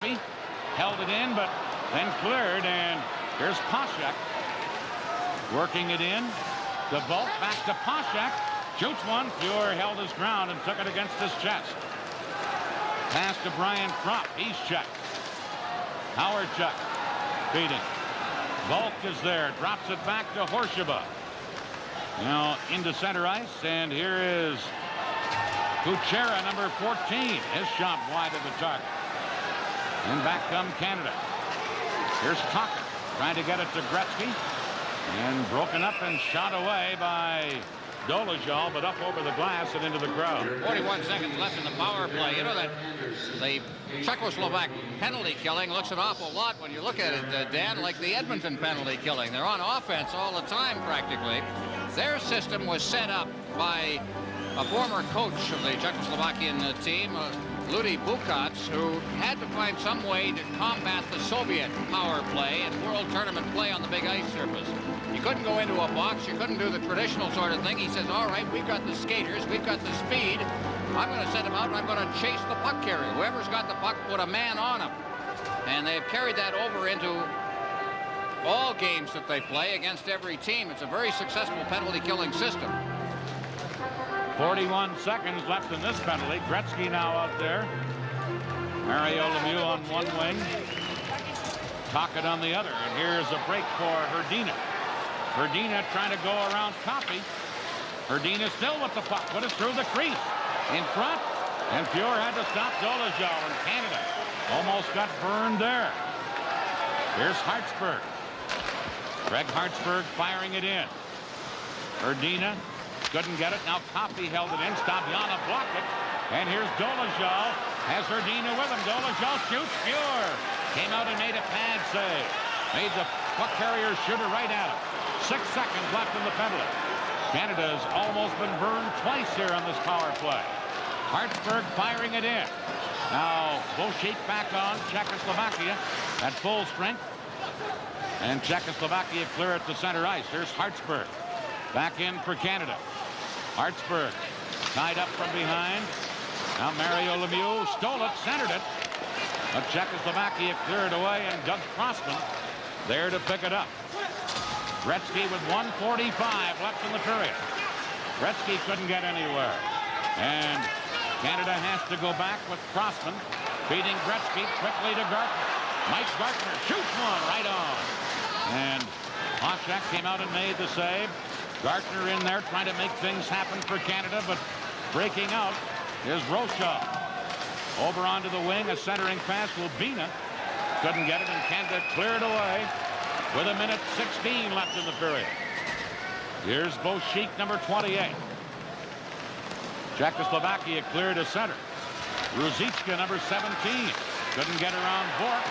held it in, but then cleared, and here's Poshak working it in. The Volk back to Poshak, shoots one. Fuhr held his ground and took it against his chest. Pass to Brian Kropp. He's checked. Howard check. Beating. Volk is there. Drops it back to Horshiba. Now into center ice, and here is Kuchera, number 14. His shot wide of the target. And back come Canada. Here's Tocchet trying to get it to Gretzky. And broken up and shot away by Dolezal, but up over the glass and into the crowd. 41 seconds left in the power play. You know that the Czechoslovak penalty killing looks an awful lot when you look at it, Dan, like the Edmonton penalty killing. They're on offense all the time practically. Their system was set up by a former coach of the Czechoslovakian team, Ludi Bukac, who had to find some way to combat the Soviet power play and world tournament play on the big ice surface. You couldn't go into a box. You couldn't do the traditional sort of thing. He says, all right, we've got the skaters. We've got the speed. I'm going to send them out, and I'm going to chase the puck carrier. Whoever's got the puck, put a man on him. And they've carried that over into all games that they play against every team. It's a very successful penalty-killing system. 41 seconds left in this penalty. Gretzky now out there. Mario Lemieux on one wing. Tocchet on the other. And here's a break for Hrdina. Hrdina trying to go around Coffey. Hrdina still with the puck. Put it through the crease. In front. And Fuhr had to stop Dolezal, and Canada almost got burned there. Here's Hartsburg. Greg Hartsburg firing it in. Hrdina couldn't get it. Now Coffey held it in. Stabiana blocked it. And here's Dolezal. Has Hrdina with him. Dolezal shoots. Fuhr came out and made a pad save. Made the puck carrier shooter right at him. 6 seconds left in the penalty. Canada's almost been burned twice here on this power play. Hartsburg firing it in. Now Bolshek back on. Czechoslovakia at full strength. And Czechoslovakia clear it to center ice. Here's Hartsburg. Back in for Canada. Hartsburg tied up from behind. Now Mario Lemieux stole it, centered it. But Czechoslovakia cleared away, and Doug Crossman there to pick it up. Gretzky with 1:45 left in the period. Gretzky couldn't get anywhere. And Canada has to go back with Crossman feeding Gretzky quickly to Gartner. Mike Gartner shoots one right on. And Poshak came out and made the save. Gartner in there trying to make things happen for Canada, but breaking out is Rochelle. Over onto the wing, a centering pass. Lubina couldn't get it, and Canada cleared away with 1:16 left in the period. Here's Bolshek, number 28. Czechoslovakia cleared to center. Ruzicka, number 17. Couldn't get around Bork,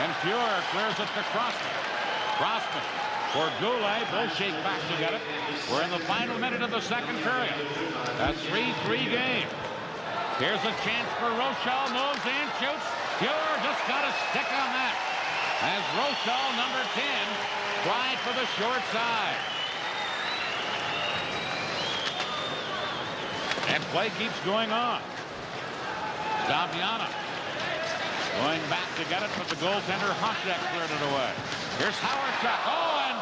and Fuhr clears it to Crossman. Crossman for Goulet. Bolshek back to get it. We're in the final minute of the second period. A 3-3 game. Here's a chance for Rochelle. Moves in, shoots. Fuhr just got a stick on that. As Rochelle, number 10, tried for the short side. And play keeps going on. Stabiana going back to get it, but the goaltender Hoshek cleared it away. Here's Howard Chuck. Oh, and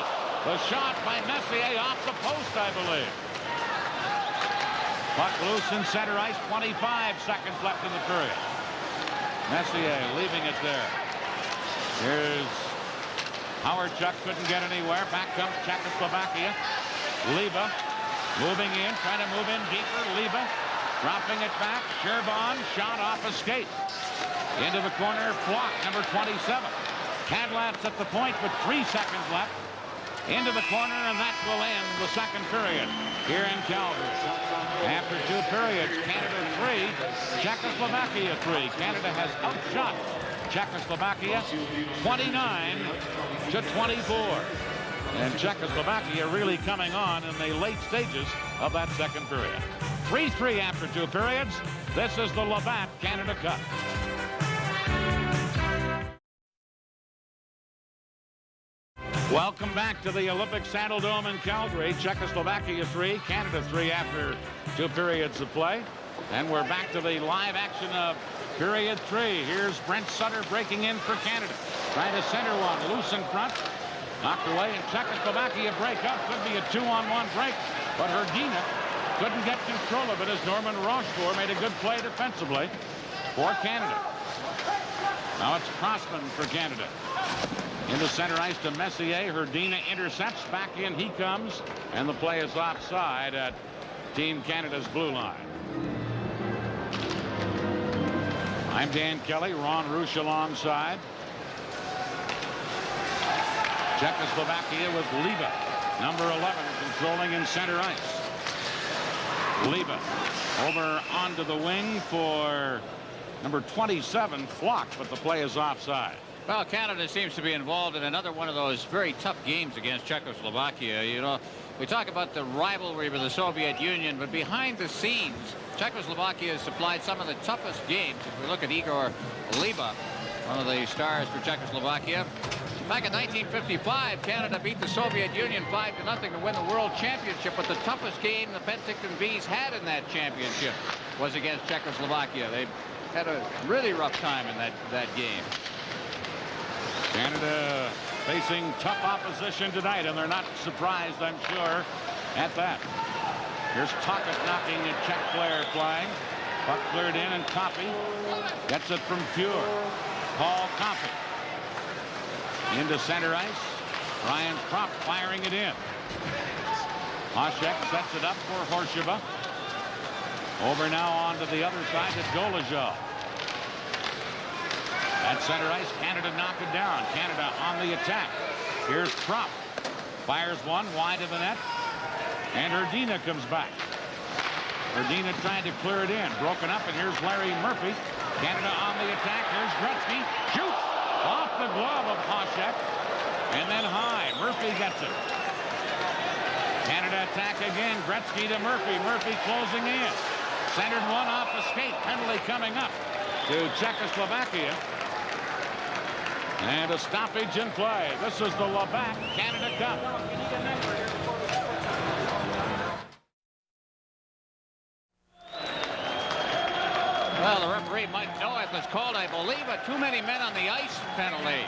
the shot by Messier off the post, I believe. Puck loose in center ice. 25 seconds left in the period. Messier leaving it there. Here's Howard Chuck. Couldn't get anywhere. Back comes Czechoslovakia. Leva moving in, trying to move in deeper. Leva dropping it back. Shervon shot off a skate. Into the corner, Flock, number 27. Cadlat's at the point with 3 seconds left. Into the corner, and that will end the second period here in Calgary. After 2 periods, Canada 3, Czechoslovakia 3. Canada has outshot Czechoslovakia 29-24. And Czechoslovakia really coming on in the late stages of that second period. 3-3 after 2 periods. This is the Labatt Canada Cup. Welcome back to the Olympic Saddledome in Calgary. Czechoslovakia 3, Canada 3 after 2 periods of play. And we're back to the live action of Period 3. Here's Brent Sutter breaking in for Canada. Trying to center one. Loose in front. Knocked away, and Czechoslovakia break up. Could be a 2-on-1 break, but Hrdina couldn't get control of it as Norman Rochefort made a good play defensively for Canada. Now it's Crossman for Canada. Into center ice to Messier. Hrdina intercepts. Back in he comes, and the play is offside at Team Canada's blue line. I'm Dan Kelly. Ron Rusch alongside. Czechoslovakia with Liba, number 11, controlling in center ice. Liba over onto the wing for number 27, Flock, but the play is offside. Well, Canada seems to be involved in another one of those very tough games against Czechoslovakia. You know, we talk about the rivalry with the Soviet Union, but behind the scenes, Czechoslovakia has supplied some of the toughest games. If we look at Igor Liba, one of the stars for Czechoslovakia. Back in 1955, Canada beat the Soviet Union 5-0 to win the World Championship, but the toughest game the Penticton Bees had in that championship was against Czechoslovakia. They had a really rough time in that game. Canada facing tough opposition tonight, and they're not surprised, I'm sure, at that. Here's Tocchet knocking a Czech player flying. Puck cleared in, and Coffey gets it from Fuhr. Paul Coffey into center ice. Ryan Kropp firing it in. Hasek sets it up for Horsheva. Over now onto the other side to Dolezal. At center ice, Canada knocked it down. Canada on the attack. Here's Kropp. Fires one wide of the net. And Hrdina comes back. Hrdina trying to clear it in. Broken up, and here's Larry Murphy. Canada on the attack. Here's Gretzky. Shoots off the glove of Hasek. And then high. Murphy gets it. Canada attack again. Gretzky to Murphy. Murphy closing in. Centered one off the skate. Penalty coming up to Czechoslovakia. And a stoppage in play. This is the Labatt Canada Cup. Well, the referee might know it was called, I believe, a too many men on the ice penalty.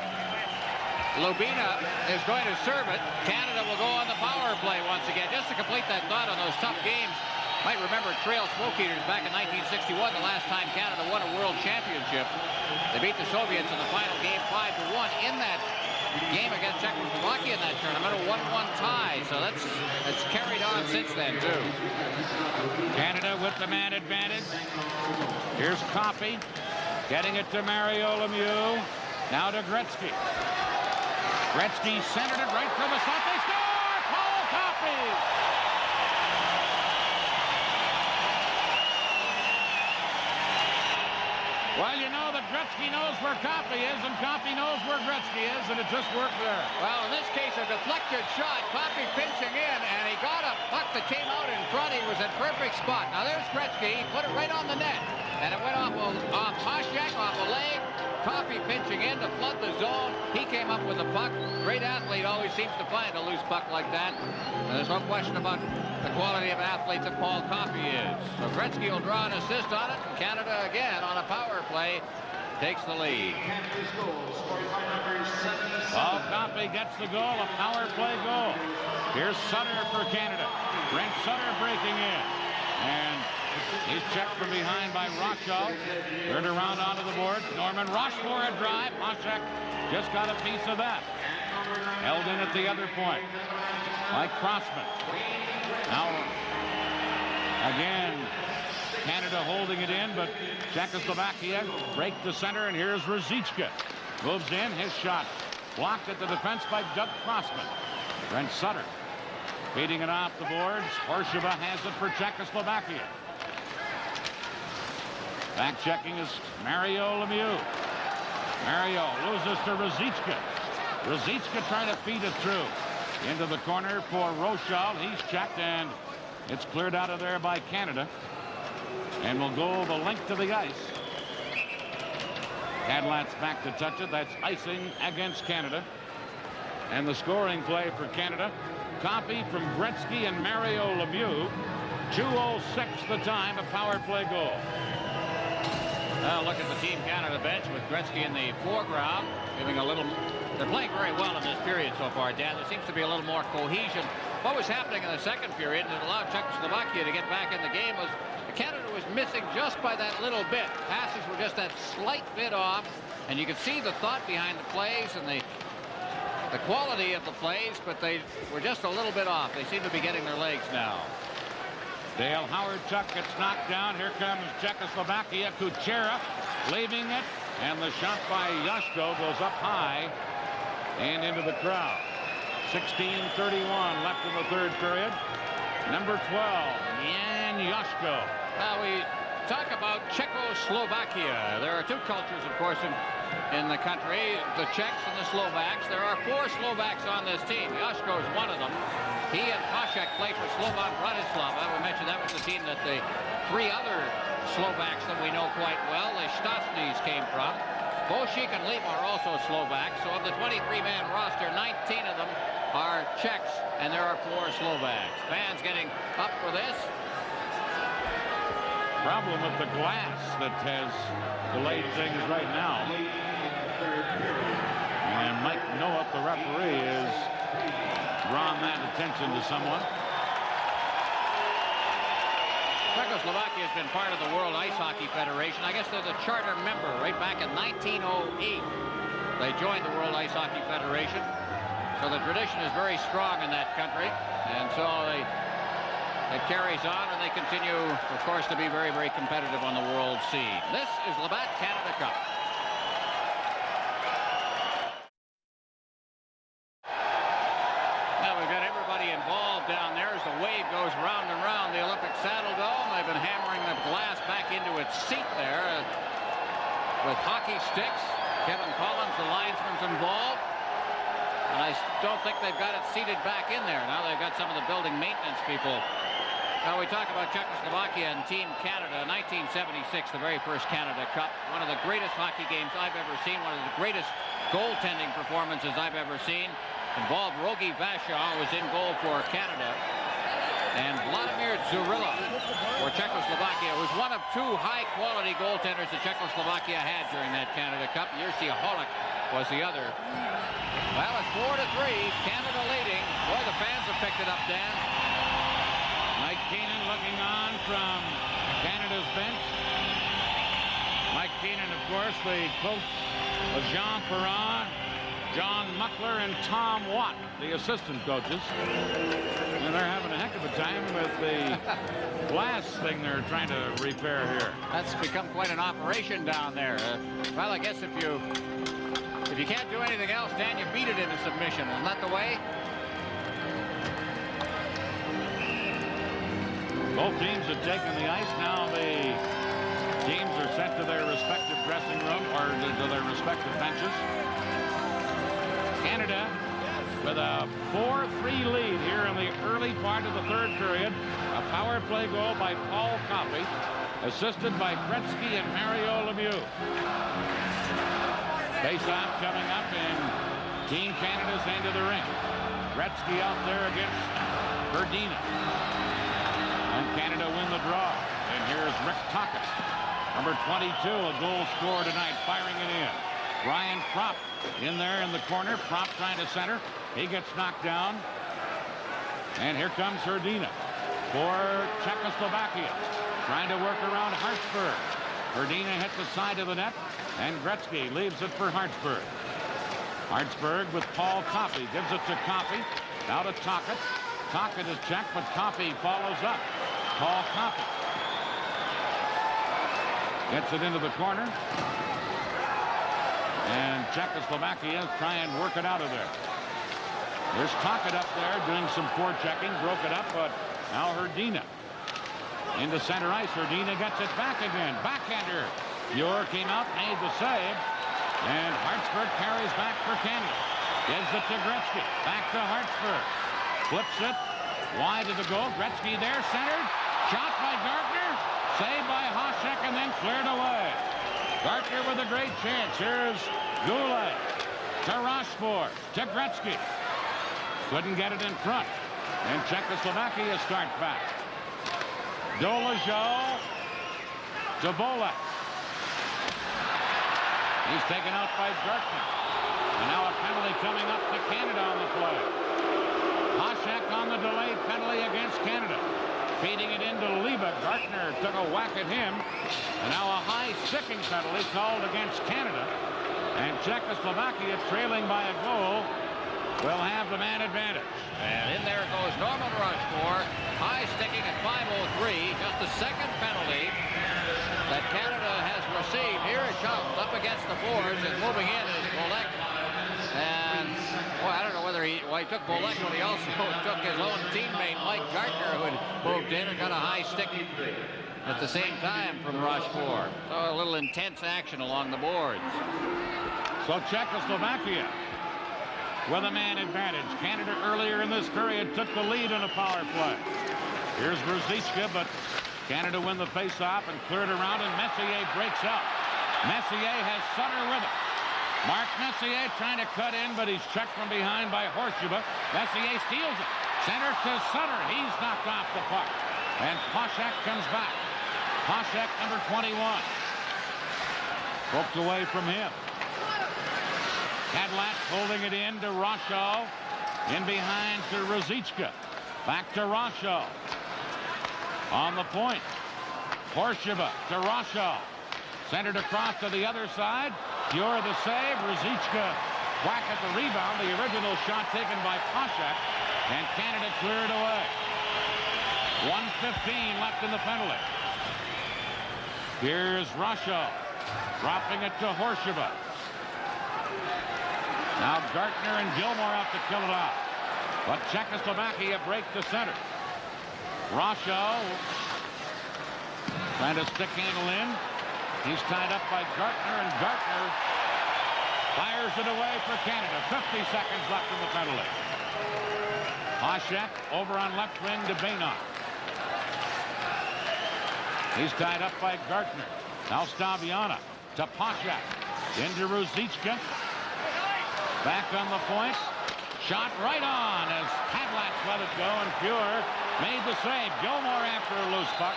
Lubina is going to serve it. Canada will go on the power play once again. Just to complete that thought on those tough games, might remember Trail Smoke Eaters back in 1961, the last time Canada won a world championship. They beat the Soviets in the final game 5-1 in that game against Czechoslovakia in that tournament, a 1-1 tie. So that's carried on since then, too. Canada with the man advantage. Here's Coffey getting it to Mario Lemieux. Now to Gretzky. Gretzky centered it right from the slot. They score! Paul Coffey! Well, you know that Gretzky knows where Coffey is, and Coffey knows where Gretzky is, and it just worked there. Well, in this case, a deflected shot. Coffey pinching in, and he got a puck that came out in front. He was in perfect spot. Now, there's Gretzky. He put it right on the net, and it went off Hasek, off a leg. Coffey pinching in to flood the zone. He came up with the puck. Great athlete always seems to find a loose puck like that. And there's no question about the quality of athlete that Paul Coffey is. So Gretzky will draw an assist on it. And Canada again on a power play takes the lead. Paul Coffey gets the goal, a power play goal. Here's Sutter for Canada. Brent Sutter breaking in. And he's checked from behind by Rochefort. Turned around onto the board. Norman Rochefort a drive. Hasek just got a piece of that. Held in at the other point by Crossman. Now, again, Canada holding it in, but Czechoslovakia break the center, and here's Ruzicka. Moves in, his shot blocked at the defense by Doug Crossman. Brent Sutter feeding it off the boards. Horsheva has it for Czechoslovakia. Back checking is Mario Lemieux. Mario loses to Ruzicka. Ruzicka trying to feed it through into the corner for Rochal. He's checked, and it's cleared out of there by Canada, and will go the length of the ice. Cadlat's back to touch it. That's icing against Canada. And the scoring play for Canada, Coffey from Gretzky and Mario Lemieux. 2:06 the time, a power play goal. Well, look at the Team Canada bench with Gretzky in the foreground, giving a little. They're playing very well in this period so far, Dan. There seems to be a little more cohesion. What was happening in the second period, and it allowed Czechoslovakia to get back in the game, was Canada was missing just by that little bit. Passes were just that slight bit off, and you could see the thought behind the plays and the quality of the plays, but they were just a little bit off. They seem to be getting their legs now. Dale Howard-Chuck gets knocked down. Here comes Czechoslovakia. Kuchera leaving it, and the shot by Yoshko goes up high and into the crowd. 16:31 left in the third period. Number 12, Jan Yoshko. We talk about Czechoslovakia. There are two cultures, of course, in the country, the Czechs and the Slovaks. There are 4 Slovaks on this team. Yoshko is one of them. He and Pašek play for Slovan Bratislava. We mentioned that was the team that the 3 other Slovaks that we know quite well, the Šťastnys, came from. Bošík and Lima are also Slovaks. So of the 23-man roster, 19 of them are Czechs, and there are 4 Slovaks. Fans getting up for this. Problem with the glass that has delayed things right now. And Mike Noah, the referee, is drawing that attention to someone. Czechoslovakia has been part of the World Ice Hockey Federation. I guess they're the charter member right back in 1908. They joined the World Ice Hockey Federation. So the tradition is very strong in that country. And so it carries on, and they continue, of course, to be very, very competitive on the world scene. This is Labatt Canada Cup. Now we've got everybody involved down there as the wave goes round and round the Olympic Saddle Dome. They've been hammering the glass back into its seat there with hockey sticks. Kevin Collins, the linesman's involved. And I don't think they've got it seated back in there. Now they've got some of the building maintenance people. Now we talk about Czechoslovakia and Team Canada. 1976, the very first Canada Cup. One of the greatest hockey games I've ever seen. One of the greatest goaltending performances I've ever seen. Involved Rogi Vachon, who was in goal for Canada. And Vladimir Dzurilla for Czechoslovakia. It was one of 2 high-quality goaltenders that Czechoslovakia had during that Canada Cup. Jerzy Holak was the other. Well, it's 4-3. Canada leading. Boy, the fans have picked it up, Dan. Mike Keenan looking on from Canada's bench. Mike Keenan, of course, the coach of Jean Perron, John Muckler, and Tom Watt, the assistant coaches. And they're having a heck of a time with the glass thing they're trying to repair here. That's become quite an operation down there. Well, I guess if you can't do anything else, Dan, you beat it into submission. Isn't that the way? Both teams have taken the ice. Now the teams are sent to their respective dressing room or to their respective benches. Canada with a 4-3 lead here in the early part of the third period. A power play goal by Paul Coffey, assisted by Gretzky and Mario Lemieux. Face-off coming up in Team Canada's end of the ring. Gretzky out there against Verdina. And Canada win the draw. And here's Rick Tocchet, number 22, a goal scorer tonight, firing it in. Ryan Propp in there in the corner. Propp trying to center. He gets knocked down. And here comes Hrdina for Czechoslovakia, trying to work around Hartsburg. Hrdina hits the side of the net, and Gretzky leaves it for Hartsburg. Hartsburg with Paul Coffey, gives it to Coffey. Now to Tocchet. Tocchet is checked, but Coffey follows up. Paul Coffey gets it into the corner. And Czechoslovakia try and work it out of there. There's Tocchet up there doing some forechecking, broke it up, but now Hrdina into center ice. Hrdina gets it back again. Backhander. Muir came out, made the save, and Hartsburg carries back for Canada. Gives it to Gretzky. Back to Hartsburg. Flips it wide of the goal. Gretzky there, centered. Shot by Gartner. Saved by Hasek and then cleared away. Gartner with a great chance. Here's Goulet to Rochefort to Gretzky. Couldn't get it in front. And Czechoslovakia starts back. Dolezal to Bolek. He's taken out by Gartner. And now a penalty coming up to Canada on the play. Poshak on the delayed penalty against Canada. Feeding it into Leva. Gartner took a whack at him. And now a high sticking penalty called against Canada. And Czechoslovakia, trailing by a goal, will have the man advantage. And in there goes Norman Rushmore. High sticking at 5:03. Just the second penalty that Canada has received. Here it comes up against the boards and moving in is Bolek. And boy, I don't know whether he took Bolek, but he also took his own teammate Mike Gartner, who had moved in and got a high stick at the same time from Rushmore. So a little intense action along the boards. So Czechoslovakia with a man advantage. Canada earlier in this period took the lead in a power play. Here's Ruzicka, but Canada win the face-off and cleared around, and Messier breaks out. Messier has Sutter with it. Mark Messier trying to cut in, but he's checked from behind by Horseshoe. Messier steals it. Center to Sutter. He's knocked off the puck. And Poshak comes back. Poshak, number 21. Poked away from him. Cadlat holding it in to Roshaw. In behind to Ruzicka. Back to Roshaw. On the point. Horseshoe to Roshaw. Centered across to the other side. Pure the save. Ruzicka whack at the rebound. The original shot taken by Poshak. And Canada cleared away. 1:15 left in the penalty. Here's Roshaw. Dropping it to Horseshoe. Now Gartner and Gilmore have to kill it off. But Czechoslovakia break the center. Roshaw trying to stick handle in. He's tied up by Gartner, and Gartner fires it away for Canada. 50 seconds left in the penalty. Poshak over on left wing to Bainoff. He's tied up by Gartner. Now Staviana to Poshak. Into Ruzicka. Back on the point. Shot right on as Cadlat let it go, and Pure made the save. Gilmore after a loose puck.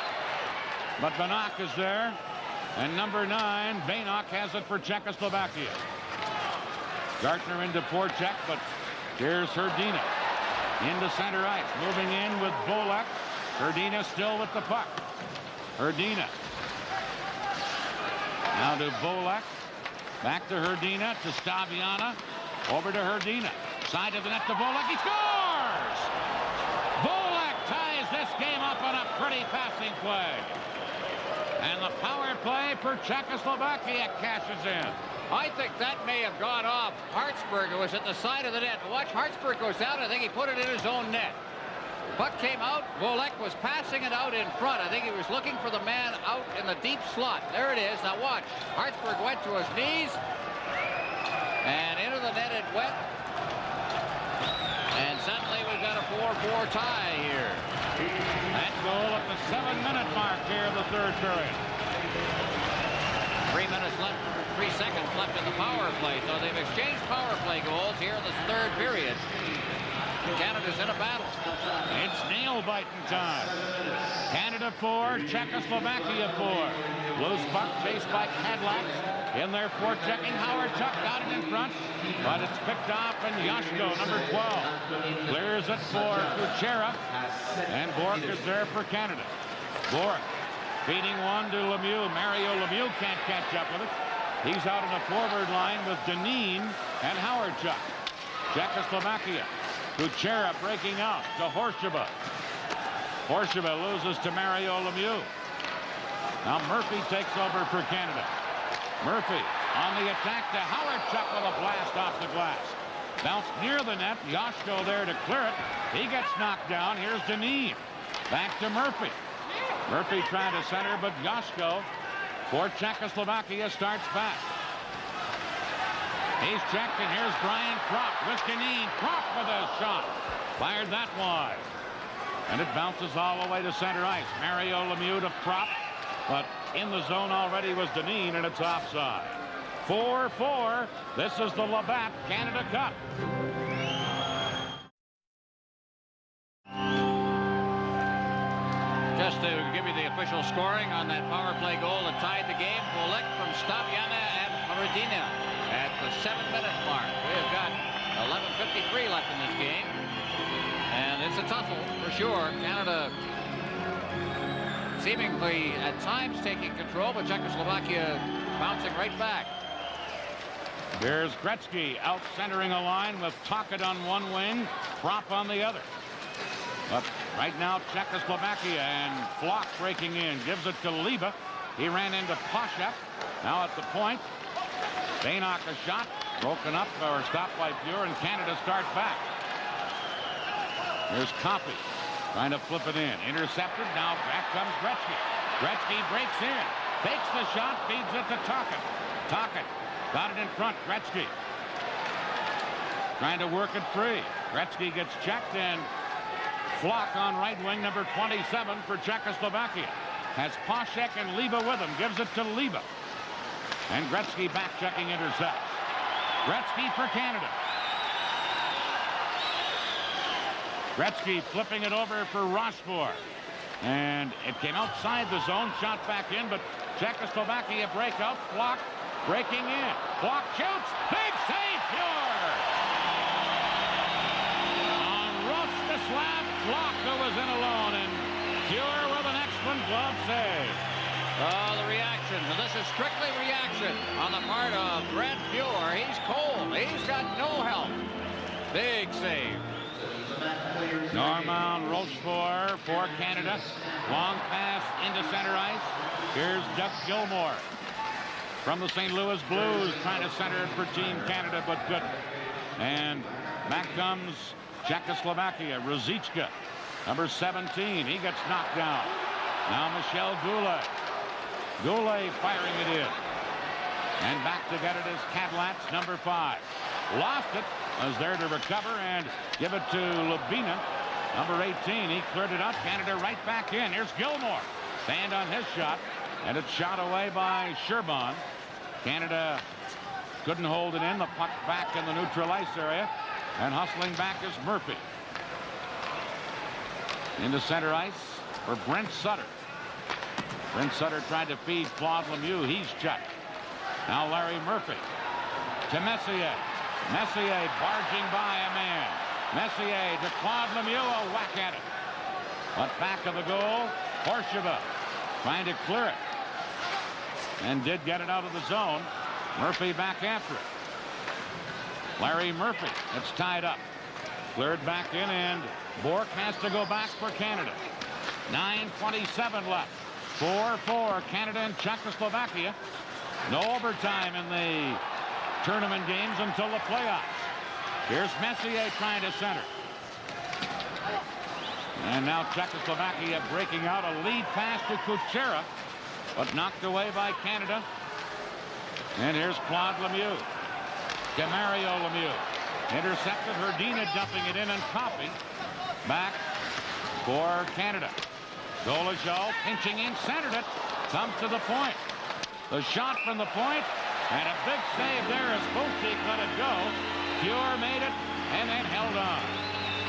But Bainoff is there. And number 9, Bainoff has it for Czechoslovakia. Gartner into forecheck, but here's Hrdina. Into center ice. Moving in with Bolek. Hrdina still with the puck. Hrdina. Now to Bolek. Back to Hrdina, to Staviana. Over to Hrdina. Side of the net to Bolek. He scores! Bolek ties this game up on a pretty passing play. And the power play for Czechoslovakia cashes in. I think that may have gone off Hartsburg, who was at the side of the net. Watch, Hartsburg goes down. I think he put it in his own net. Puck came out. Bolek was passing it out in front. I think he was looking for the man out in the deep slot. There it is. Now watch. Hartsburg went to his knees. And into the net it went. And suddenly we've got a 4-4 tie here. That goal at the 7-minute mark here of the third period. 3 minutes left, 3 seconds left in the power play. So they've exchanged power play goals here in this third period. Canada's in a battle. It's nail-biting time. Canada 4, Czechoslovakia 4. Loose puck chased by Cadlat. In there forechecking. Howard Chuck got it in front, but it's picked off, and Yashko, number 12, clears it for Kuchera, and Bork is there for Canada. Bork feeding one to Lemieux. Mario Lemieux can't catch up with it. He's out in the forward line with Deneen and Howard Chuck. Czechoslovakia. Kuchera breaking out to Horseshoe. Horseshoe loses to Mario Lemieux. Now Murphy takes over for Canada. Murphy on the attack to Howard Chuck with a blast off the glass. Bounced near the net. Yashko there to clear it. He gets knocked down. Here's Deneen. Back to Murphy. Murphy trying to center, but Yashko for Czechoslovakia starts back. He's checked, and here's Brian Kropp with Deneen. Kropp with a shot. Fired that wide. And it bounces all the way to center ice. Mario Lemieux to Kropp. But in the zone already was Deneen, and it's offside. 4-4. This is the Labatt Canada Cup. Just to give you the official differential scoring on that power play goal that tied the game. Volek from Staviana and Haradina at the 7-minute mark. We have got 11:53 left in this game. And it's a tussle for sure. Canada seemingly at times taking control, but Czechoslovakia bouncing right back. Here's Gretzky out centering a line with Tocchet on one wing, Propp on the other. But right now Czechoslovakia, and Flock breaking in, gives it to Liba. He ran into Poshek. Now at the point, Steinach a shot, broken up or stopped by Pure, and Canada starts back. Here's Coffey trying to flip it in, intercepted. Now back comes Gretzky. Gretzky breaks in, takes the shot, feeds it to Tocchet. Tocchet got it in front. Gretzky trying to work it free. Gretzky gets checked, and Flock on right wing, number 27 for Czechoslovakia. Has Poshek and Liba with him. Gives it to Liba. And Gretzky back checking intercept. Gretzky for Canada. Gretzky flipping it over for Rochefort. And it came outside the zone. Shot back in, but Czechoslovakia break out. Flock breaking in. Flock shoots. Big save, Pure! On Russ the slap, Flock who was in alone, and Pure with an excellent glove save. Oh, the reaction. And this is strictly reaction on the part of Brent Pure. He's cold. He's got no help. Big save. Normand Rochefort for Canada. Long pass into center ice. Here's Doug Gilmour from the St. Louis Blues, trying to center it for Team Canada, but couldn't. And back comes Czechoslovakia. Ruzicka, number 17. He gets knocked down. Now Michel Goulet. Goulet firing it in. And back to get it is Kadlatz, number 5. Lost it. Was there to recover and give it to Labina, number 18. He cleared it up. Canada right back in. Here's Gilmour. Stand on his shot. And it's shot away by Sherban. Canada couldn't hold it in. The puck back in the neutral ice area. And hustling back is Murphy. Into center ice for Brent Sutter. Brent Sutter tried to feed Claude Lemieux. He's checked. Now Larry Murphy to Messier. Messier barging by a man. Messier to Claude Lemieux. A whack at it. But back of the goal, Horsheva trying to clear it. And did get it out of the zone. Murphy back after it. Larry Murphy. It's tied up. Cleared back in, and Bourque has to go back for Canada. 9:27 left. 4-4 Canada and Czechoslovakia. No overtime in the tournament games until the playoffs. Here's Messier trying to center. And now Czechoslovakia breaking out. A lead pass to Kuchera, but knocked away by Canada. And here's Claude Lemieux. To Mario Lemieux. Intercepted. Hrdina dumping it in, and Coffey back for Canada. Dolezal pinching in, centered it. Comes to the point. The shot from the point, and a big save there as Bouchik let it go. Pure made it and then held on.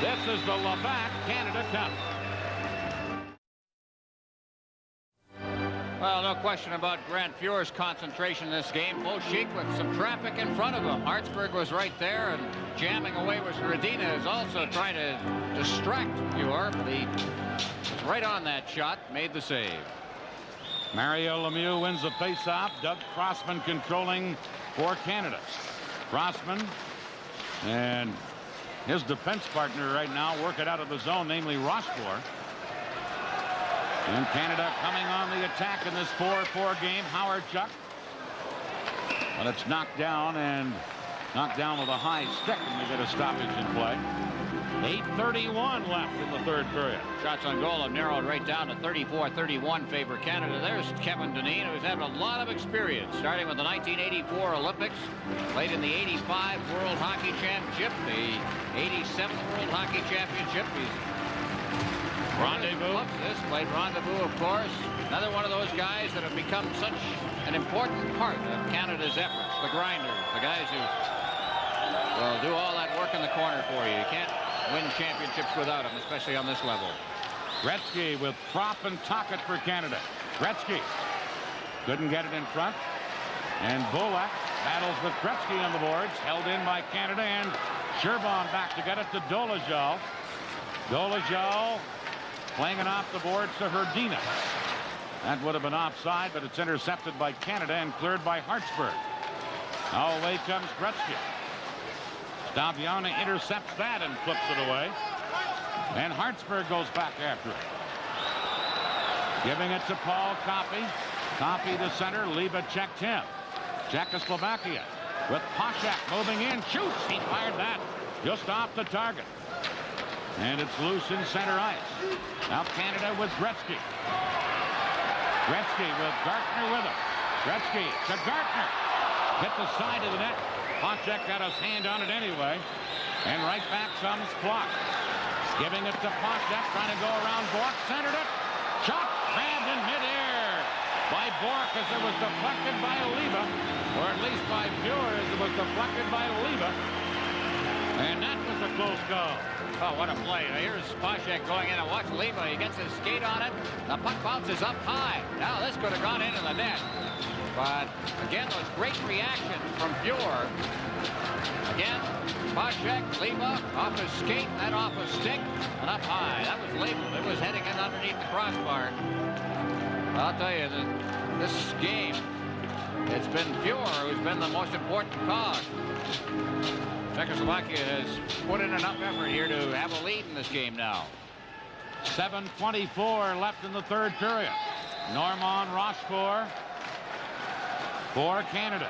This is the Labatt Canada Cup. Well, no question about Grant Pure's concentration in this game. Bouchik with some traffic in front of him. Hartsburg was right there, and jamming away was Hrdina, is also trying to distract Pure, but he was right on that shot, made the save. Mario Lemieux wins the faceoff. Doug Crossman controlling for Canada. Crossman and his defense partner right now work it out of the zone, namely Rochefort. And Canada coming on the attack in this 4-4 game. Howard Chuck. But it's knocked down, and knocked down with a high stick, and we get a stoppage in play. 8:31 left in the third period. Shots on goal have narrowed right down to 34-31 favor Canada. There's Kevin Dineen, who's had a lot of experience, starting with the 1984 Olympics, played in the 85 World Hockey Championship, the 87 World Hockey Championship. He's Rendezvous. This played Rendezvous, of course. Another one of those guys that have become such an important part of Canada's efforts. The grinders, the guys who will do all that work in the corner for you. You can't win championships without them, especially on this level. Gretzky with Prop and Tocchet for Canada. Gretzky couldn't get it in front. And Bolak battles with Gretzky on the boards. Held in by Canada, and Sherban back to get it to Dolezal. Dolezal playing it off the boards to Hrdina. That would have been offside, but it's intercepted by Canada and cleared by Hartsburg. Now away comes Gretzky. Staviana intercepts that and flips it away. And Hartsburg goes back after it. Giving it to Paul Coffey. Coffey to center. Liba checked him. Czechoslovakia with Poshak moving in. Shoots. He fired that just off the target. And it's loose in center ice. Now Canada with Gretzky. Gretzky with Gartner with him. Gretzky to Gartner. Hit the side of the net. Poshak got his hand on it anyway. And right back comes Clark. Giving it to Poshak, trying to go around Bork. Centered it. Shot grabbed in midair by Bork as it was deflected by Liba. Or at least by Fuhr as it was deflected by Liba. And that was a close goal. Oh, what a play. Now here's Poshak going in and watch Liba. He gets his skate on it. The puck bounces up high. Now this could have gone into the net. But again, those great reactions from Fuhr. Again, Poshak, Liba, off his skate, then off a stick, and up high. That was labeled. It was heading in underneath the crossbar. I'll tell you, this game, it's been Fuhr who's been the most important cog. Czechoslovakia has put in enough effort here to have a lead in this game now. 7:24 left in the third period. Normand Rochefort for Canada.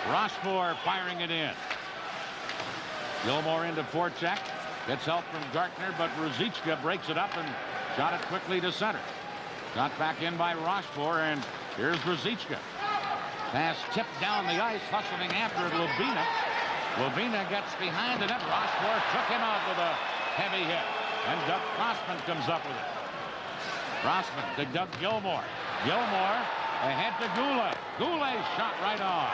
Rochefort firing it in. Gilmore into forecheck. Gets help from Gartner, but Ruzicka breaks it up and shot it quickly to center. Got back in by Rochefort, and here's Ruzicka. Pass tipped down the ice, hustling after it, Lubina. Lubina gets behind the net. Rochefort took him out with a heavy hit, and Doug Crossman comes up with it. Crossman to Doug Gilmore. Gilmore ahead to Goulet. Goulet shot right on.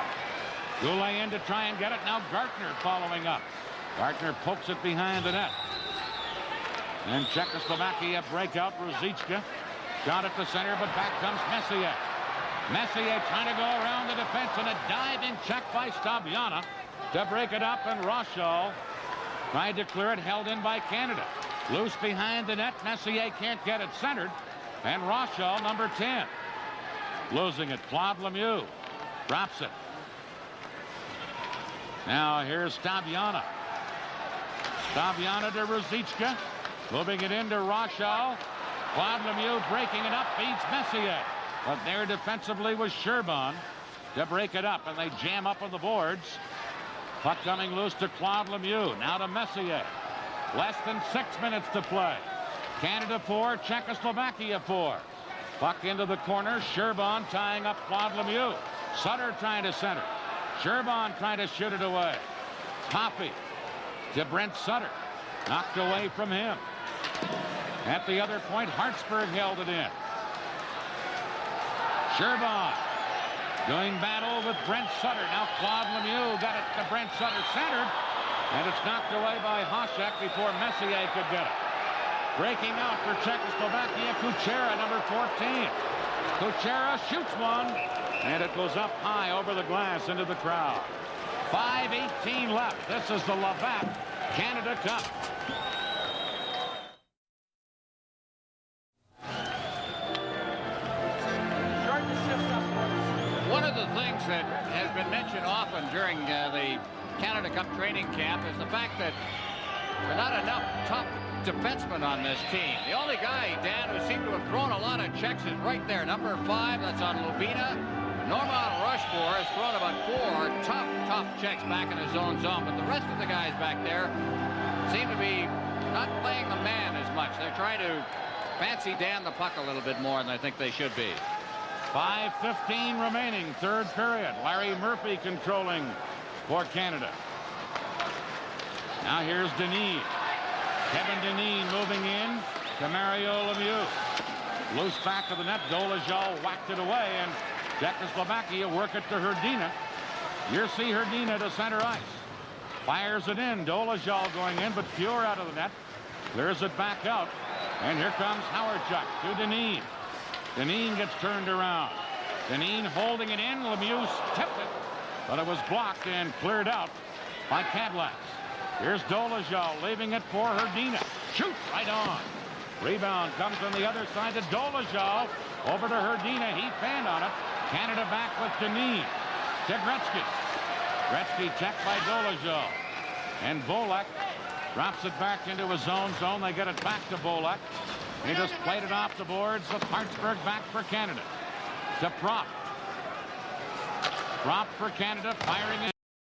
Goulet in to try and get it. Now Gartner following up. Gartner pokes it behind the net. And Czechoslovakia breakout. Ruzicka got it to center, but back comes Messier. Messier trying to go around the defense, and a diving check by Staviana to break it up, and Rochal tried to clear it, held in by Canada. Loose behind the net. Messier can't get it centered, and Rochal, number 10. Losing it. Claude Lemieux drops it. Now here's Staviana. Staviana to Ruzicka. Moving it into Rochal. Claude Lemieux breaking it up, feeds Messier. But there defensively was Sherban to break it up, and they jam up on the boards. Puck coming loose to Claude Lemieux. Now to Messier. Less than 6 minutes to play. Canada 4, Czechoslovakia 4. Puck into the corner. Sherban tying up Claude Lemieux. Sutter trying to center. Sherban trying to shoot it away. Coffey to Brent Sutter. Knocked away from him. At the other point, Hartsburg held it in. Sherban doing battle with Brent Sutter. Now Claude Lemieux got it to Brent Sutter, centered. And it's knocked away by Hasek before Messier could get it. Breaking out for Czechoslovakia, Kuchera, number 14. Kuchera shoots one, and it goes up high over the glass into the crowd. 5:18 left. This is the Labatt Canada Cup. One of the things that has been mentioned often during the Canada Cup training camp is the fact that there are not enough top defensemen on this team. The only guy, Dan, who seemed to have thrown a lot of checks is right there, number 5. That's on Lubina. Normand Rochefort has thrown about 4 top checks back in his own zone, but the rest of the guys back there seem to be not playing the man as much. They're trying to fancy Dan the puck a little bit more than I think they should be. 5:15 remaining, third period. Larry Murphy controlling for Canada. Now here's Denis. Kevin Denis moving in to Mario Lemieux. Loose back of the net. Dolezal whacked it away, and Czechoslovakia work it to Hrdina. You see Hrdina to center ice. Fires it in. Dolezal going in, but Fuhr out of the net. Clears it back out. And here comes Howardchuk to Dineen. Dineen gets turned around. Dineen holding it in. Lemieux tipped it, but it was blocked and cleared out by Cadillacs. Here's Dolezal leaving it for Herdina. Shoot right on. Rebound comes on the other side to Dolezal. Over to Herdina. He fanned on it. Canada back with Dineen. To Gretzky. Gretzky checked by Dolezal. And Bolek drops it back into his own zone. They get it back to Bolek. He just played it off the boards with Hartsburg back for Canada. To Prop. Prop for Canada, firing in.